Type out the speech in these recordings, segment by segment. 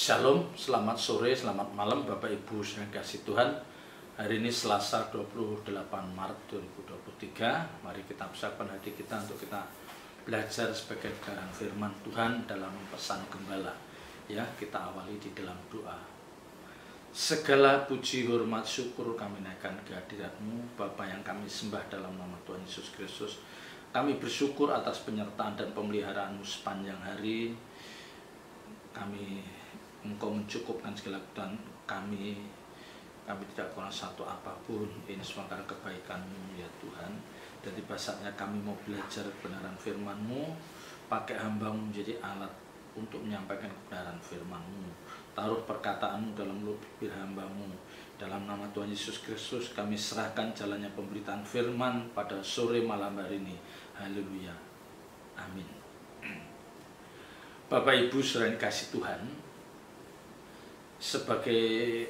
Shalom, selamat sore, selamat malam Bapak Ibu yang kasih Tuhan. Hari ini Selasa 28 Maret 2023. Mari kita persiapkan hati kita untuk kita belajar sebagai kebenaran firman Tuhan dalam pesan gembala. Ya, kita awali di dalam doa. Segala puji, hormat, syukur kami naikkan kehadirat-Mu, Bapa yang kami sembah dalam nama Tuhan Yesus Kristus. Kami bersyukur atas penyertaan dan pemeliharaan-Mu sepanjang hari. Engkau mencukupkan segala kebutuhan kami tidak kurang satu apapun. Ini semua karena kebaikan-Mu ya Tuhan. Dan tiba saatnya kami mau belajar kebenaran firman-Mu, pakai hamba-Mu menjadi alat untuk menyampaikan kebenaran firman-Mu. Taruh perkataan-Mu dalam mulut bibir hamba-Mu. Dalam nama Tuhan Yesus Kristus kami serahkan jalannya pemberitaan firman pada sore malam hari ini. Haleluya. Amin. Bapak Ibu saudara yang kasih Tuhan, sebagai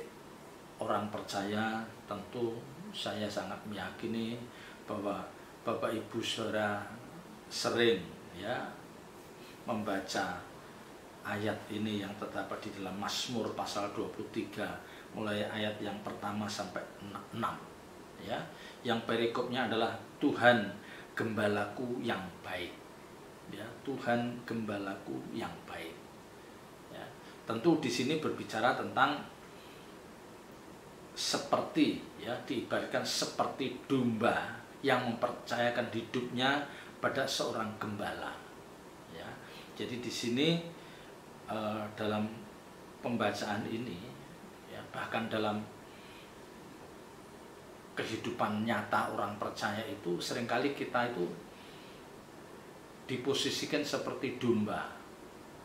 orang percaya tentu saya sangat meyakini bahwa Bapak Ibu saudara sering ya membaca ayat ini yang terdapat di dalam Mazmur pasal 23 mulai ayat yang pertama sampai 6 ya. Yang perikopnya adalah Tuhan gembalaku yang baik. Ya, Tuhan gembalaku yang baik. Ya, tentu di sini berbicara tentang seperti ya diibaratkan seperti domba yang mempercayakan hidupnya pada seorang gembala. Ya, jadi di sini dalam pembacaan ini ya, bahkan dalam kehidupan nyata orang percaya itu seringkali kita itu diposisikan seperti domba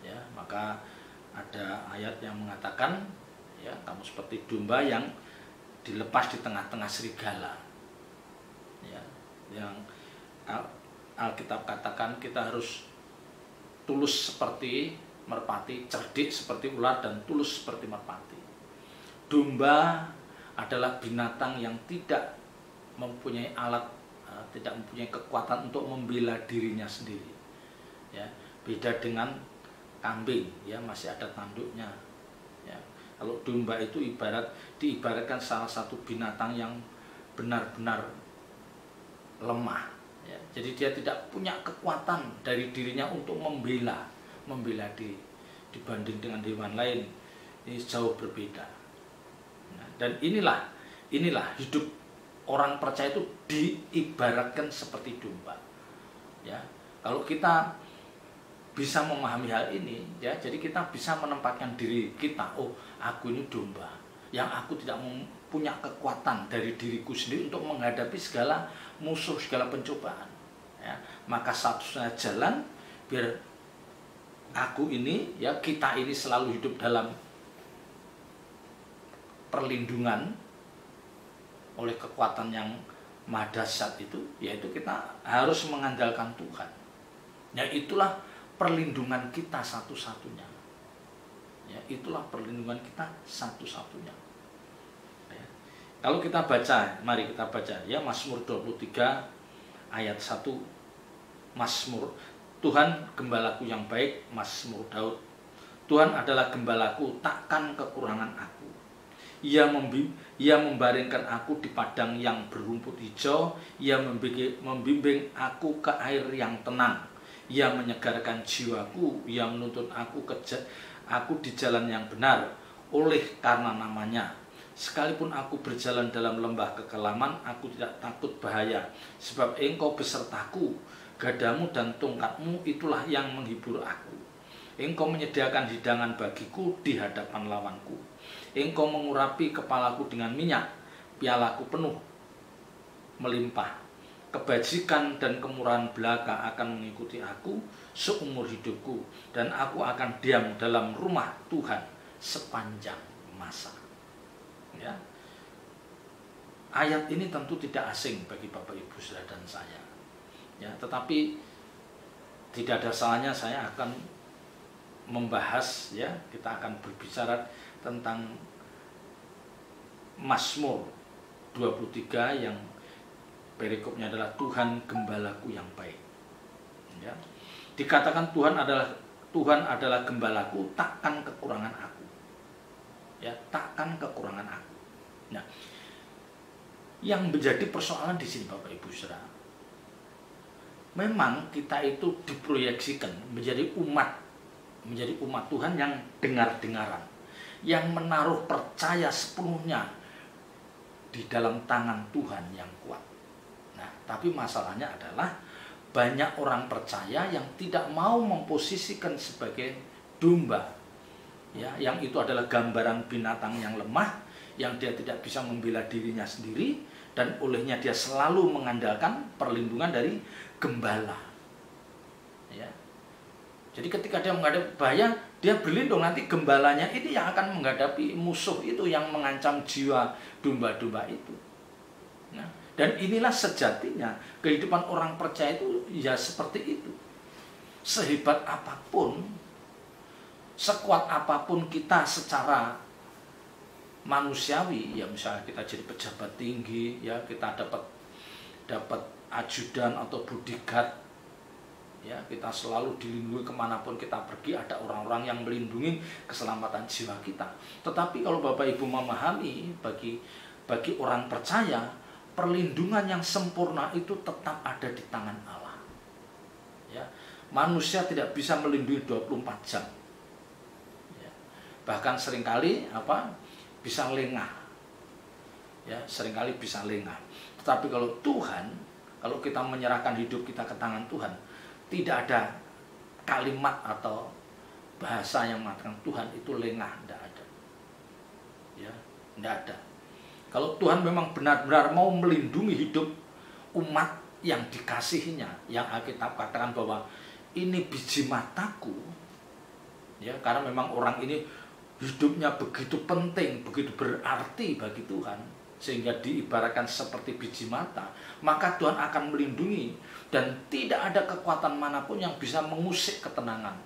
ya. Maka ada ayat yang mengatakan ya, kamu seperti domba yang dilepas di tengah-tengah serigala ya. Yang Alkitab katakan kita harus tulus seperti merpati, cerdik seperti ular, dan tulus seperti merpati. Domba adalah binatang yang tidak mempunyai alat, tidak mempunyai kekuatan untuk membela dirinya sendiri. Ya, beda dengan kambing, ya masih ada tanduknya. Ya, kalau domba itu diibaratkan salah satu binatang yang benar-benar lemah. Ya, jadi dia tidak punya kekuatan dari dirinya untuk membela diri. Dibanding dengan hewan lain, ini jauh berbeda. Nah, dan inilah hidup orang percaya itu diibaratkan seperti domba. Ya, kalau kita bisa memahami hal ini, ya, jadi kita bisa menempatkan diri kita, oh, aku ini domba, yang aku tidak punya kekuatan dari diriku sendiri untuk menghadapi segala musuh, segala pencobaan. Ya, maka satu-satunya jalan biar aku ini, ya, kita ini selalu hidup dalam perlindungan oleh kekuatan yang maha dahsyat itu, yaitu kita harus mengandalkan Tuhan. Ya, itulah perlindungan kita satu-satunya. Ya, itulah perlindungan kita satu-satunya. Ya. Kalau kita baca, mari kita baca ya Mazmur 23 ayat 1. Mazmur, Tuhan gembalaku yang baik, Mazmur Daud. Tuhan adalah gembalaku, takkan kekurangan aku. Ia membaringkan aku di padang yang berumput hijau. Ia membimbing aku ke air yang tenang. Ia menyegarkan jiwaku. Ia menuntun aku di jalan yang benar oleh karena namanya. Sekalipun aku berjalan dalam lembah kekelaman, aku tidak takut bahaya, sebab Engkau besertaku. Gadamu dan tongkatmu itulah yang menghibur aku. Engkau menyediakan hidangan bagiku di hadapan lawanku. Engkau mengurapi kepalaku dengan minyak, pialaku penuh melimpah. Kebajikan dan kemurahan belaka akan mengikuti aku seumur hidupku, dan aku akan diam dalam rumah Tuhan sepanjang masa. Ya. Ayat ini tentu tidak asing bagi Bapak Ibu saudara dan saya. Ya, tetapi tidak ada salahnya saya akan membahas, ya, kita akan berbicara tentang Mazmur 23 yang perikopnya adalah Tuhan gembalaku yang baik. Ya. Dikatakan Tuhan adalah gembalaku, takkan kekurangan aku. Yang menjadi persoalan di sini Bapak Ibu Saudara, memang kita itu diproyeksikan menjadi umat Tuhan yang dengar-dengaran, yang menaruh percaya sepenuhnya di dalam tangan Tuhan yang kuat. Nah, tapi masalahnya adalah banyak orang percaya yang tidak mau memposisikan sebagai domba, ya, yang itu adalah gambaran binatang yang lemah, yang dia tidak bisa membela dirinya sendiri, dan olehnya dia selalu mengandalkan perlindungan dari gembala. Ya. Jadi ketika dia menghadapi bahaya, dia berlindung, nanti gembalanya ini yang akan menghadapi musuh itu yang mengancam jiwa domba-domba itu. Nah, dan inilah sejatinya kehidupan orang percaya itu ya seperti itu. Sehebat apapun, sekuat apapun kita secara manusiawi, ya misalnya kita jadi pejabat tinggi, ya kita dapat ajudan atau bodyguard, ya kita selalu dilindungi kemanapun kita pergi, ada orang-orang yang melindungi keselamatan jiwa kita. Tetapi kalau Bapak Ibu memahami, bagi orang percaya, perlindungan yang sempurna itu tetap ada di tangan Allah. Ya, manusia tidak bisa melindungi 24 jam. Ya, bahkan seringkali bisa lengah, ya seringkali bisa lengah. Tetapi kalau Tuhan, kalau kita menyerahkan hidup kita ke tangan Tuhan, tidak ada kalimat atau bahasa yang mengatakan Tuhan itu lengah, tidak ada, ya tidak ada. Kalau Tuhan memang benar-benar mau melindungi hidup umat yang dikasihinya, yang Alkitab katakan bahwa ini biji mataku, ya karena memang orang ini hidupnya begitu penting, begitu berarti bagi Tuhan, sehingga diibaratkan seperti biji mata, maka Tuhan akan melindungi, dan tidak ada kekuatan manapun yang bisa mengusik ketenangan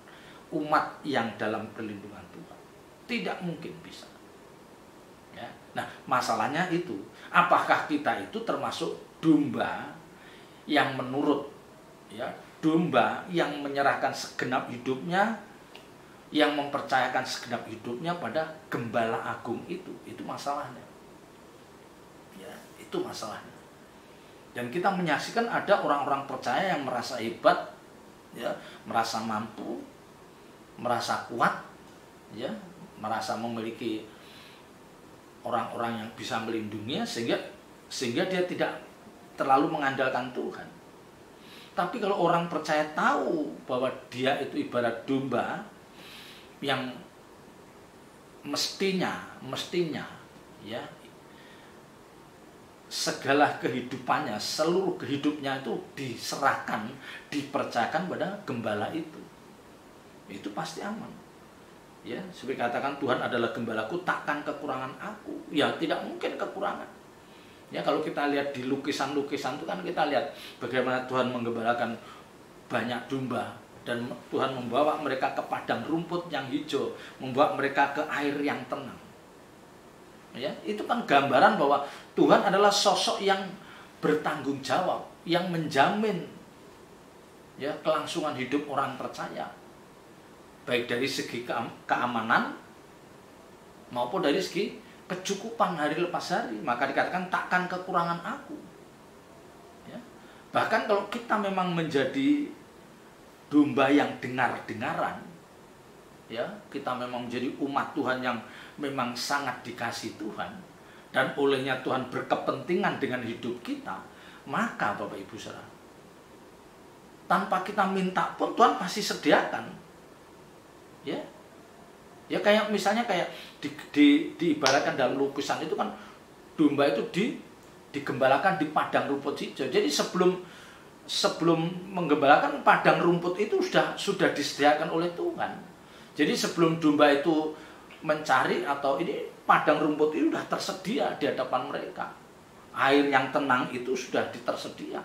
umat yang dalam perlindungan Tuhan. Tidak mungkin bisa. Ya. Nah, masalahnya itu, apakah kita itu termasuk domba yang menurut, ya, domba yang menyerahkan segenap hidupnya, yang mempercayakan segenap hidupnya pada gembala agung itu masalahnya. Ya, itu masalahnya. Dan kita menyaksikan ada orang-orang percaya yang merasa hebat, ya, merasa mampu, merasa kuat, ya, merasa memiliki orang-orang yang bisa melindunginya, sehingga dia tidak terlalu mengandalkan Tuhan. Tapi kalau orang percaya tahu bahwa dia itu ibarat domba yang mestinya ya segala kehidupannya, seluruh hidupnya itu diserahkan, dipercayakan pada gembala itu pasti aman. Ya, seperti katakan Tuhan adalah gembalaku, takkan kekurangan aku. Ya, tidak mungkin kekurangan. Ya, kalau kita lihat di lukisan-lukisan itu kan kita lihat bagaimana Tuhan menggembalakan banyak domba, dan Tuhan membawa mereka ke padang rumput yang hijau, membawa mereka ke air yang tenang. Ya, itu kan gambaran bahwa Tuhan adalah sosok yang bertanggung jawab, yang menjamin, ya, kelangsungan hidup orang percaya, baik dari segi keamanan maupun dari segi kecukupan hari lepas hari. Maka dikatakan takkan kekurangan aku. Ya. Bahkan kalau kita memang menjadi domba yang dengar-dengaran, ya, kita memang menjadi umat Tuhan yang memang sangat dikasih Tuhan, dan olehnya Tuhan berkepentingan dengan hidup kita, maka Bapak Ibu Saudara, tanpa kita minta pun Tuhan pasti sediakan. Ya, ya kayak misalnya kayak diibaratkan dalam lukisan itu kan domba itu digembalakan di padang rumput hijau. Jadi sebelum menggembalakan, padang rumput itu sudah disediakan oleh Tuhan. Jadi sebelum domba itu mencari atau ini, padang rumput itu sudah tersedia di hadapan mereka. Air yang tenang itu sudah tersedia.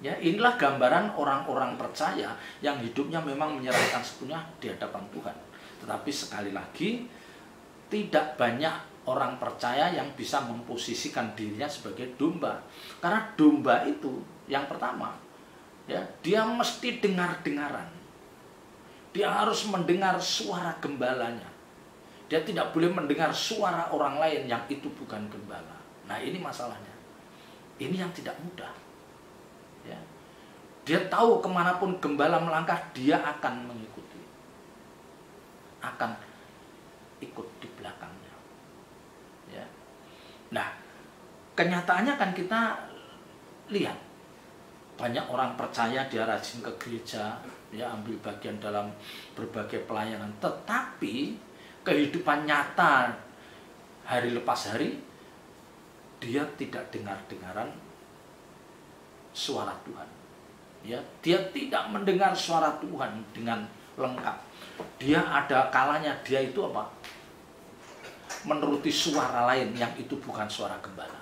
Ya, inilah gambaran orang-orang percaya yang hidupnya memang menyerahkan sepenuhnya di hadapan Tuhan. Tetapi sekali lagi, tidak banyak orang percaya yang bisa memposisikan dirinya sebagai domba. Karena domba itu, yang pertama, ya, dia mesti dengar-dengaran. Dia harus mendengar suara gembalanya. Dia tidak boleh mendengar suara orang lain yang itu bukan gembala. Nah, ini masalahnya. Ini yang tidak mudah. Ya. Dia tahu kemanapun gembala melangkah, dia akan mengikuti. Akan ikut di belakangnya. Ya. Nah, kenyataannya kan kita lihat. Banyak orang percaya, dia rajin ke gereja, ya ambil bagian dalam berbagai pelayanan. Tetapi kehidupan nyata hari lepas hari, dia tidak dengar-dengaran suara Tuhan. Ya, dia tidak mendengar suara Tuhan dengan lengkap. Dia ada kalanya dia itu apa? Menuruti suara lain yang itu bukan suara gembala.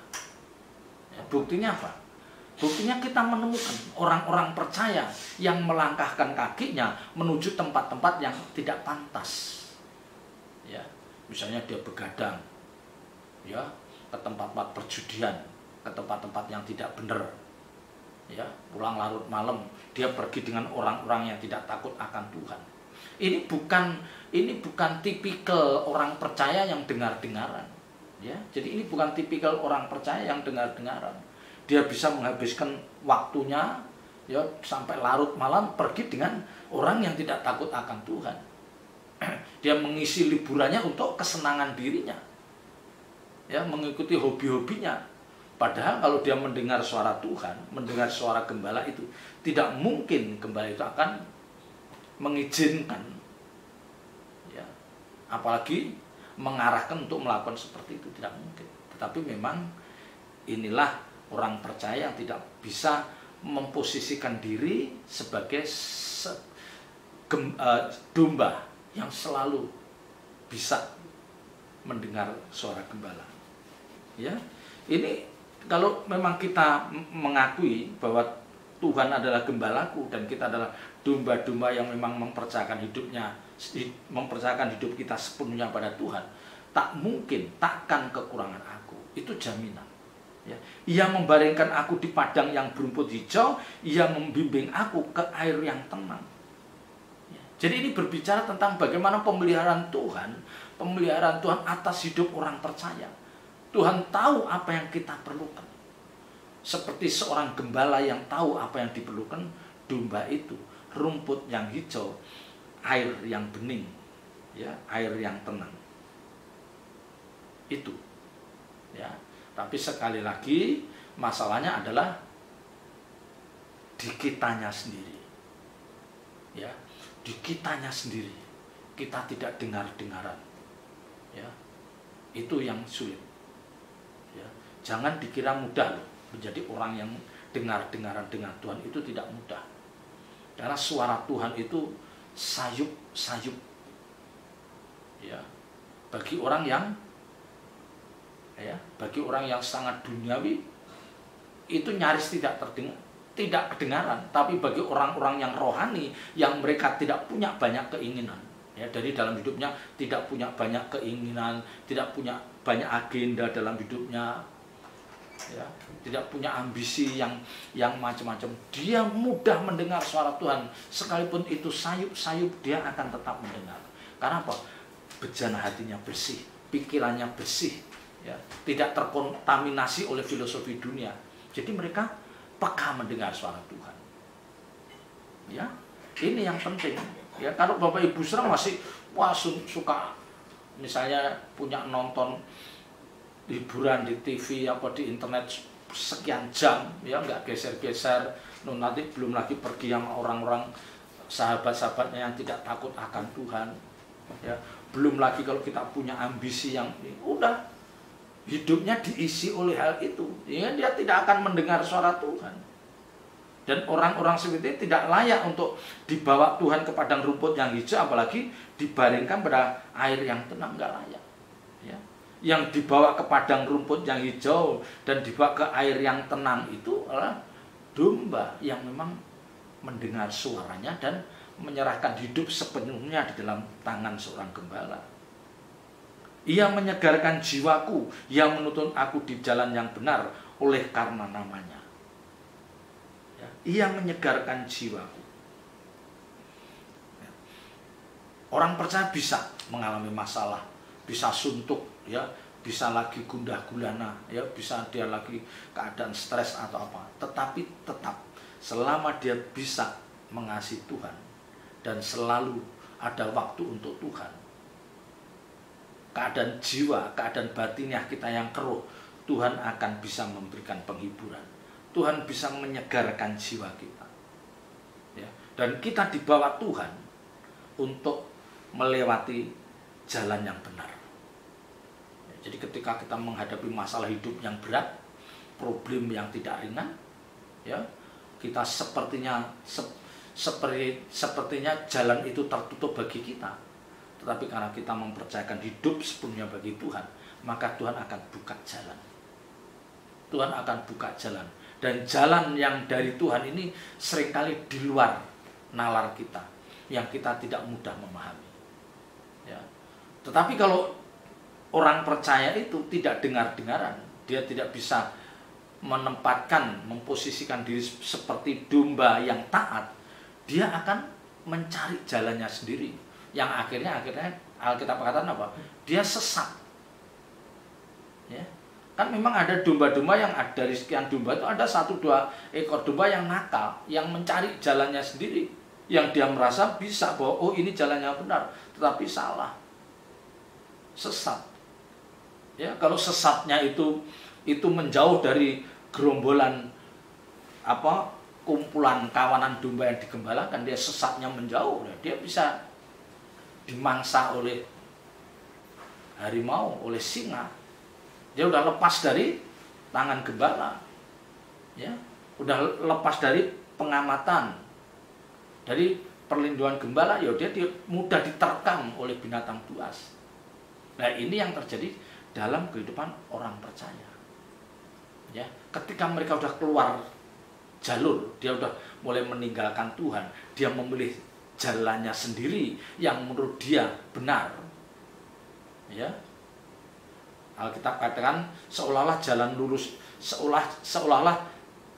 Ya, buktinya apa? Buktinya kita menemukan orang-orang percaya yang melangkahkan kakinya menuju tempat-tempat yang tidak pantas. Ya, misalnya dia begadang, ya, ke tempat-tempat perjudian, ke tempat-tempat yang tidak benar. Ya, pulang larut malam, dia pergi dengan orang-orang yang tidak takut akan Tuhan. Ini bukan tipikal orang percaya yang dengar-dengaran. Ya, jadi ini bukan tipikal orang percaya yang dengar-dengaran. Dia bisa menghabiskan waktunya, ya, sampai larut malam pergi dengan orang yang tidak takut akan Tuhan. Dia mengisi liburannya untuk kesenangan dirinya, ya, mengikuti hobi-hobinya. Padahal kalau dia mendengar suara Tuhan, mendengar suara gembala itu, tidak mungkin gembala itu akan mengizinkan, ya, apalagi mengarahkan untuk melakukan seperti itu, tidak mungkin. Tetapi memang inilah orang percaya yang tidak bisa memposisikan diri sebagai domba yang selalu bisa mendengar suara gembala. Ya, ini kalau memang kita mengakui bahwa Tuhan adalah gembalaku dan kita adalah domba-domba yang memang mempercayakan hidup kita sepenuhnya pada Tuhan, tak mungkin, takkan kekurangan aku. Itu jaminan. Ya. Ia membaringkan aku di padang yang berumput hijau, ia membimbing aku ke air yang tenang. Ya. Jadi ini berbicara tentang bagaimana pemeliharaan Tuhan atas hidup orang percaya. Tuhan tahu apa yang kita perlukan. Seperti seorang gembala yang tahu apa yang diperlukan domba itu, rumput yang hijau, air yang bening, ya, air yang tenang. Itu. Ya. Tapi sekali lagi masalahnya adalah di kitanya sendiri. Ya, di kitanya sendiri. Kita tidak dengar-dengaran. Ya. Itu yang sulit. Ya. Jangan dikira mudah loh menjadi orang yang dengar-dengaran dengan Tuhan, itu tidak mudah. Karena suara Tuhan itu sayup-sayup. Ya. Bagi orang yang sangat duniawi itu nyaris tidak kedengaran. Tapi bagi orang-orang yang rohani, yang mereka tidak punya banyak keinginan, ya, dari dalam hidupnya tidak punya banyak keinginan, tidak punya banyak agenda dalam hidupnya, ya, tidak punya ambisi yang macam-macam, dia mudah mendengar suara Tuhan. Sekalipun itu sayup-sayup, dia akan tetap mendengar. Karena apa? Bejana hatinya bersih, pikirannya bersih, ya, tidak terkontaminasi oleh filosofi dunia. Jadi mereka peka mendengar suara Tuhan. Ya, ini yang penting. Ya, kalau Bapak Ibu Saudara masih suka misalnya punya nonton hiburan di TV apa di internet sekian jam, ya, nggak geser-geser, nanti belum lagi pergi sama orang-orang sahabat-sahabatnya yang tidak takut akan Tuhan, ya, belum lagi kalau kita punya ambisi yang udah hidupnya diisi oleh hal itu, ya, dia tidak akan mendengar suara Tuhan. Dan orang-orang seperti itu tidak layak untuk dibawa Tuhan ke padang rumput yang hijau, apalagi dibaringkan pada air yang tenang, nggak layak. Ya. Yang dibawa ke padang rumput yang hijau dan dibawa ke air yang tenang itu adalah domba yang memang mendengar suaranya dan menyerahkan hidup sepenuhnya di dalam tangan seorang gembala. Ia menyegarkan jiwaku, ia menuntun aku di jalan yang benar oleh karena namanya. Ya, ia menyegarkan jiwaku. Ya. Orang percaya bisa mengalami masalah, bisa suntuk, ya, bisa lagi gundah gulana, ya, bisa dia lagi keadaan stres atau apa. Tetapi tetap selama dia bisa mengasihi Tuhan dan selalu ada waktu untuk Tuhan, keadaan jiwa, keadaan batinnya kita yang keruh, Tuhan akan bisa memberikan penghiburan. Tuhan bisa menyegarkan jiwa kita, ya. Dan kita dibawa Tuhan untuk melewati jalan yang benar. Jadi ketika kita menghadapi masalah hidup yang berat, problem yang tidak ringan, ya, kita sepertinya jalan itu tertutup bagi kita. Tetapi karena kita mempercayakan hidup sepenuhnya bagi Tuhan, maka Tuhan akan buka jalan. Tuhan akan buka jalan. Dan jalan yang dari Tuhan ini seringkali di luar nalar kita, yang kita tidak mudah memahami, ya. Tetapi kalau orang percaya itu tidak dengar-dengaran, dia tidak bisa menempatkan, memposisikan diri seperti domba yang taat, dia akan mencari jalannya sendiri, yang akhirnya Alkitab katakan apa? Dia sesat, ya. Kan memang ada domba-domba yang dari sekian domba itu ada 1-2 ekor domba yang nakal, yang mencari jalannya sendiri, yang dia merasa bisa bahwa oh ini jalannya benar, tetapi salah, sesat. Ya, kalau sesatnya itu menjauh dari gerombolan kumpulan kawanan domba yang digembalakan, dia sesatnya menjauh, dia bisa dimangsa oleh harimau, oleh singa. Dia udah lepas dari tangan gembala, ya, udah lepas dari pengamatan, dari perlindungan gembala, ya dia mudah diterkam oleh binatang buas. Nah, ini yang terjadi dalam kehidupan orang percaya, ya. Ketika mereka udah keluar jalur, dia udah mulai meninggalkan Tuhan, dia memilih jalannya sendiri yang menurut dia benar, ya. Alkitab katakan seolah-olah jalan lurus, seolah-olah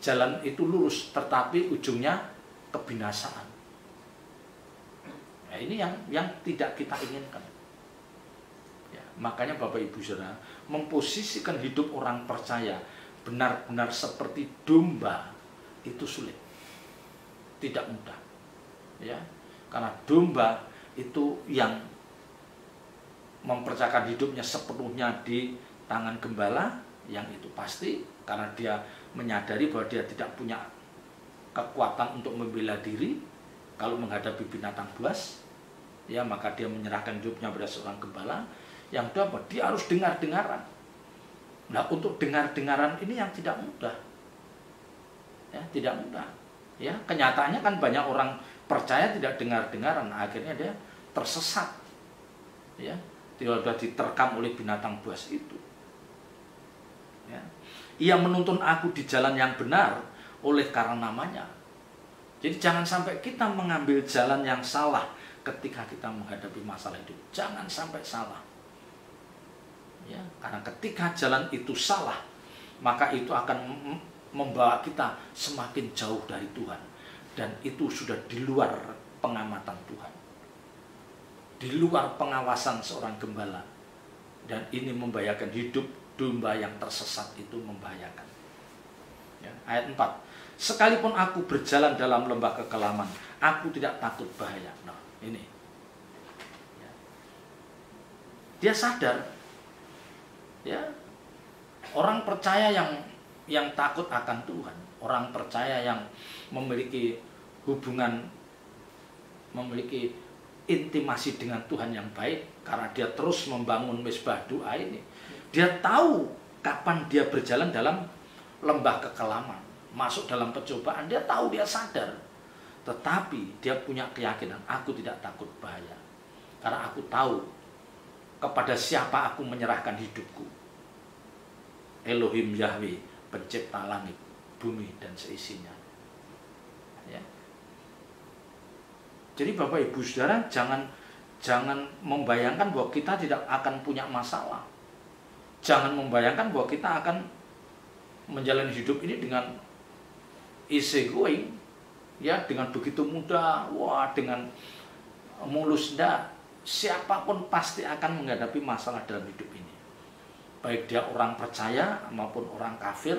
jalan itu lurus, tetapi ujungnya kebinasaan. Nah, ini yang tidak kita inginkan. Makanya Bapak Ibu Saudara, memposisikan hidup orang percaya benar-benar seperti domba itu sulit, tidak mudah, ya. Karena domba itu yang mempercayakan hidupnya sepenuhnya di tangan gembala, yang itu pasti karena dia menyadari bahwa dia tidak punya kekuatan untuk membela diri kalau menghadapi binatang buas, ya, maka dia menyerahkan hidupnya pada seorang gembala. Yang kedua, dia harus dengar-dengaran. Nah, untuk dengar-dengaran ini yang tidak mudah, ya, tidak mudah, ya. Kenyataannya kan banyak orang percaya tidak dengar-dengaran, akhirnya dia tersesat, ya, sudah diterkam oleh binatang buas itu, ya. Ia menuntun aku di jalan yang benar oleh karena namanya. Jadi jangan sampai kita mengambil jalan yang salah ketika kita menghadapi masalah hidup. Jangan sampai salah, ya, karena ketika jalan itu salah, maka itu akan membawa kita semakin jauh dari Tuhan, dan itu sudah di luar pengamatan Tuhan, di luar pengawasan seorang gembala, dan ini membahayakan hidup domba yang tersesat itu, membahayakan, ya. Ayat 4, sekalipun aku berjalan dalam lembah kekelaman, aku tidak takut bahaya. Nah, ini, ya. Dia sadar, ya, orang percaya yang takut akan Tuhan, orang percaya yang memiliki hubungan, memiliki intimasi dengan Tuhan yang baik, karena dia terus membangun mezbah doa ini. Dia tahu kapan dia berjalan dalam lembah kekelaman, masuk dalam pencobaan, dia tahu, dia sadar. Tetapi dia punya keyakinan, aku tidak takut bahaya, karena aku tahu kepada siapa aku menyerahkan hidupku. Elohim Yahweh, pencipta langit, bumi, dan seisinya, ya. Jadi Bapak Ibu Saudara, jangan membayangkan bahwa kita tidak akan punya masalah. Jangan membayangkan bahwa kita akan menjalani hidup ini dengan easy going, ya, dengan begitu mudah, wah, dengan mulus. Siapapun pasti akan menghadapi masalah dalam hidup ini. baik dia orang percaya maupun orang kafir,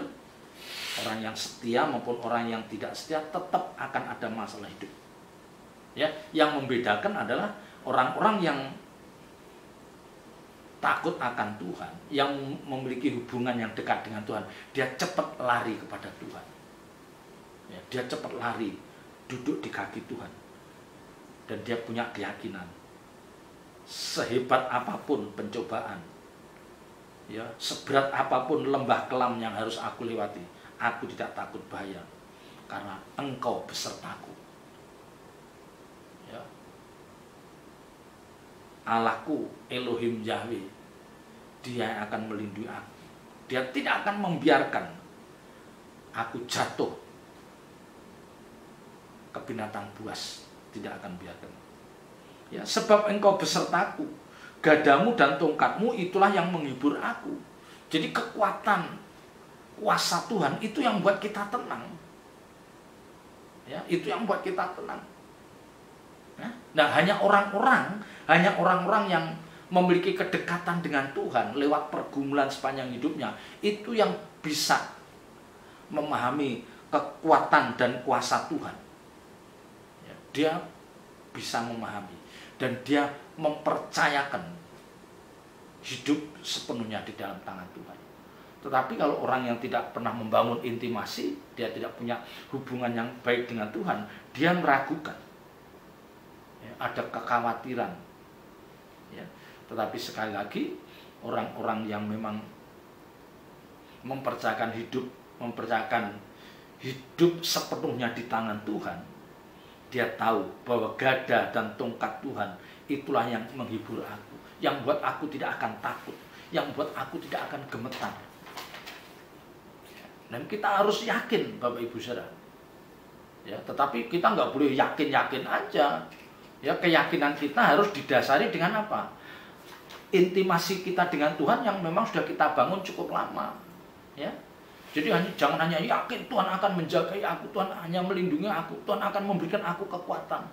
orang yang setia maupun orang yang tidak setia, tetap akan ada masalah hidup. Ya, yang membedakan adalah orang-orang yang takut akan Tuhan, yang memiliki hubungan yang dekat dengan Tuhan, dia cepat lari kepada Tuhan. Ya, dia cepat lari, duduk di kaki Tuhan. Dan dia punya keyakinan, sehebat apapun pencobaan, ya, seberat apapun lembah kelam yang harus aku lewati, aku tidak takut bahaya, karena Engkau besertaku. Ya. Allahku, Elohim Yahweh, Dia yang akan melindungi aku. Dia tidak akan membiarkan aku jatuh ke binatang buas, tidak akan biarkan. Ya, sebab Engkau besertaku, gadamu dan tongkatmu itulah yang menghibur aku. Jadi kekuatan, kuasa Tuhan itu yang buat kita tenang. Ya, itu yang buat kita tenang. Ya. Nah, hanya orang-orang yang memiliki kedekatan dengan Tuhan lewat pergumulan sepanjang hidupnya, itu yang bisa memahami kekuatan dan kuasa Tuhan. Ya, dia bisa memahami dan dia mempercayakan hidup sepenuhnya di dalam tangan Tuhan. Tetapi kalau orang yang tidak pernah membangun intimasi, dia tidak punya hubungan yang baik dengan Tuhan, dia meragukan. Ya, ada kekhawatiran. Ya. Tetapi sekali lagi, orang-orang yang memang mempercayakan hidup sepenuhnya di tangan Tuhan, dia tahu bahwa gada dan tongkat Tuhan itulah yang menghibur aku, yang buat aku tidak akan takut, yang buat aku tidak akan gemetar. Dan kita harus yakin, Bapak Ibu Saudara. Ya, tetapi kita nggak boleh yakin-yakin aja. Ya, keyakinan kita harus didasari dengan apa? Intimasi kita dengan Tuhan yang memang sudah kita bangun cukup lama. Ya. Jadi jangan hanya yakin Tuhan akan menjaga aku, Tuhan hanya melindungi aku, Tuhan akan memberikan aku kekuatan.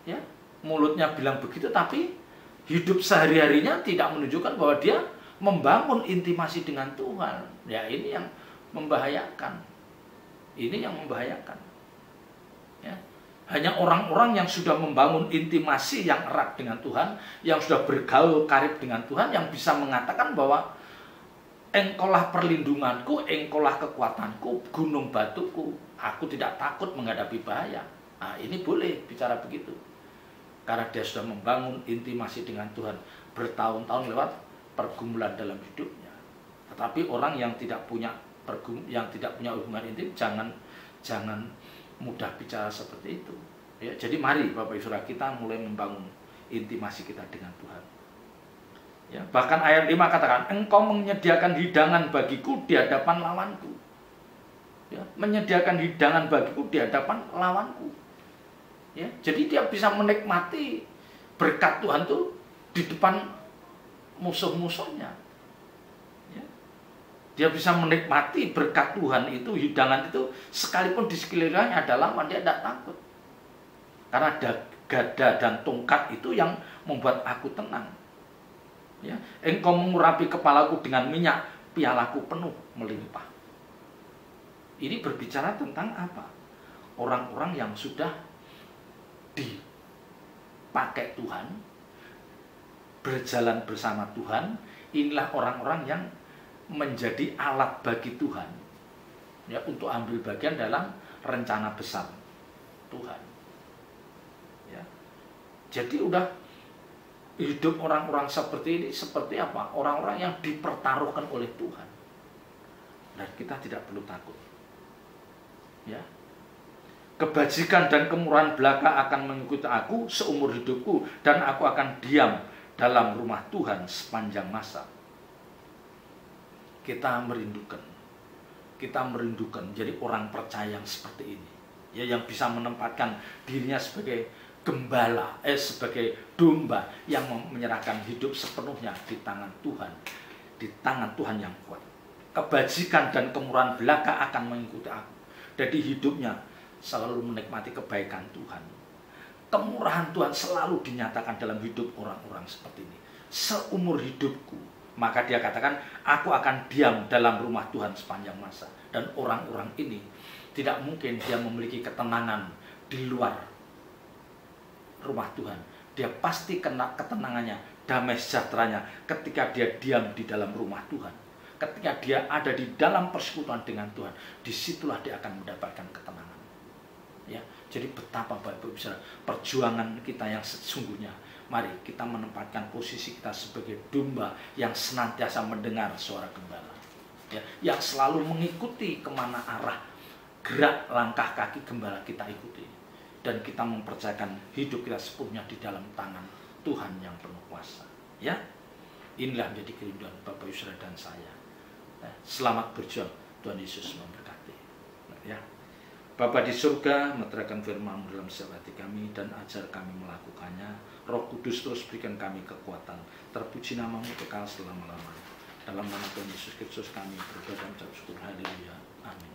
Ya, mulutnya bilang begitu, tapi hidup sehari-harinya tidak menunjukkan bahwa dia membangun intimasi dengan Tuhan. Ya, ini yang membahayakan. Ini yang membahayakan. Ya. Hanya orang-orang yang sudah membangun intimasi yang erat dengan Tuhan, yang sudah bergaul karib dengan Tuhan, yang bisa mengatakan bahwa Engkaulah perlindunganku, Engkaulah kekuatanku, gunung batuku, aku tidak takut menghadapi bahaya. Nah, ini boleh bicara begitu. Karena dia sudah membangun intimasi dengan Tuhan bertahun-tahun lewat pergumulan dalam hidupnya. Tetapi orang yang tidak punya hubungan intim, jangan mudah bicara seperti itu. Ya, jadi mari Bapak Ibu Saudara, kita mulai membangun intimasi kita dengan Tuhan. Ya, bahkan ayat 5 katakan, Engkau menyediakan hidangan bagiku di hadapan lawanku. Ya, menyediakan hidangan bagiku di hadapan lawanku. Ya, jadi dia bisa menikmati berkat Tuhan itu di depan musuh-musuhnya. Ya, dia bisa menikmati berkat Tuhan itu, hidangan itu, sekalipun di sekelilingnya ada lawan, dia tidak takut. Karena ada gada dan tongkat itu yang membuat aku tenang. Ya, Engkau mengurapi kepalaku dengan minyak, pialaku penuh melimpah. Ini berbicara tentang apa? Orang-orang yang sudah dipakai Tuhan, berjalan bersama Tuhan, inilah orang-orang yang menjadi alat bagi Tuhan, ya, untuk ambil bagian dalam rencana besar Tuhan. Ya. Jadi hidup orang-orang seperti ini seperti apa? Orang-orang yang dipertaruhkan oleh Tuhan. Dan kita tidak perlu takut. Ya. Kebajikan dan kemurahan belaka akan mengikuti aku seumur hidupku, dan aku akan diam dalam rumah Tuhan sepanjang masa. Kita merindukan jadi orang percaya yang seperti ini. Ya, yang bisa menempatkan dirinya sebagai gembala, sebagai domba yang menyerahkan hidup sepenuhnya di tangan Tuhan, di tangan Tuhan yang kuat. Kebajikan dan kemurahan belaka akan mengikuti aku. Jadi hidupnya selalu menikmati kebaikan Tuhan. Kemurahan Tuhan selalu dinyatakan dalam hidup orang-orang seperti ini. Seumur hidupku, Maka dia katakan, aku akan diam dalam rumah Tuhan sepanjang masa. Dan orang-orang ini tidak mungkin dia memiliki ketenangan di luar rumah Tuhan. Dia pasti kena ketenangannya, damai sejahteranya ketika dia diam di dalam rumah Tuhan. Ketika dia ada di dalam persekutuan dengan Tuhan, disitulah dia akan mendapatkan ketenangan. Ya, jadi betapa Bapak Ibu Saudara, perjuangan kita yang sesungguhnya. Mari kita menempatkan posisi kita sebagai domba yang senantiasa mendengar suara gembala, ya, yang selalu mengikuti kemana arah gerak langkah kaki gembala kita ikuti, dan kita mempercayakan hidup kita sepenuhnya di dalam tangan Tuhan yang penuh kuasa. Ya, inilah menjadi kerinduan Bapak Ibu Saudara dan saya. Selamat berjuang, Tuhan Yesus memberkati. Ya. Bapa di surga, meteraikan firman-Mu dalam setiap hati kami dan ajar kami melakukannya. Roh Kudus terus berikan kami kekuatan. Terpuji nama-Mu kekal selama-lamanya. Dalam nama Tuhan Yesus Kristus kami berdoa dan mengucap syukur. Haleluya. Amin.